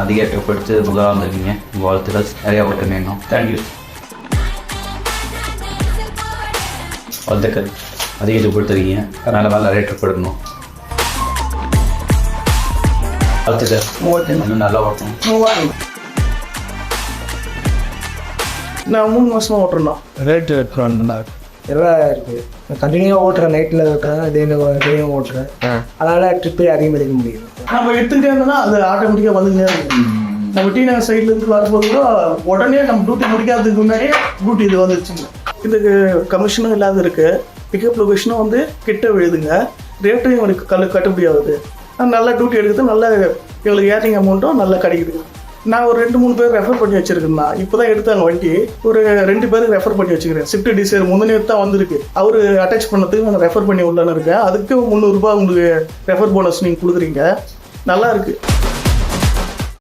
அதிக எட்டப்படுத்து முதலாக வந்திருக்கீங்க. வாழ்த்துக்கள், நிறையா ஓட்டுங்க இன்னும். தேங்க்யூ. வாழ்த்துக்கள், அதிக இது கொடுத்துருக்கீங்க. அதனால் நிறைய ட்ரிப் எடுக்கணும். வாழ்த்துக்கள், இன்னும் நல்லா ஓட்டணும். நான் 3 மாதமாக ஓட்டுறேன்னா ரேட்டு எல்லாம் இருக்குது. கண்டினியூவாக ஓட்டுறேன், நைட்டில் ஓட்டுறேன், டெய்லியும் ஓட்டுறேன். அதனால் ட்ரிப்பே அதிகமாக எடுக்க முடியும். நம்ம எடுத்துக்கிட்டே இருந்தோம்னா அது ஆட்டோமேட்டிக்காக வந்துக்கிட்டே இருக்கும். நம்ம டி நகர் சைட்லேருந்து வரும்போது கூட உடனே நம்ம டியூட்டி முடிக்காததுக்கு முன்னாடியே டியூட்டி இது வந்துச்சுங்க. இதுக்கு கமிஷனும் இல்லாத இருக்குது. பிக்கப் லொகேஷனும் வந்து கிட்ட விழுதுங்க. ரேட்டும் எனக்கு கட்டுப்படி ஆகுது. நல்லா டியூட்டி எடுக்கிறது, நல்ல எங்களுக்கு ஏர்னிங் அமௌண்ட்டும் நல்லா கிடைக்குது. நான் ஒரு 2-3 பேர் ரெஃபர் பண்ணி வச்சுருக்கேன். தான் இப்போ தான் எடுத்தாங்க வண்டி. ஒரு 2 பேருக்கு ரெஃபர் பண்ணி வச்சுக்கிறேன். ஸ்விஃப்ட் டிசைர் முந்தினே தான் வந்திருக்கு. அவர் அட்டாச் பண்ணதுக்கு நான் ரெஃபர் பண்ணி உள்ளான்னு இருக்கேன். அதுக்கு 300 ரூபா உங்களுக்கு ரெஃபர் போனஸ் நீங்கள் கொடுக்குறீங்க. நல்லா இருக்குது.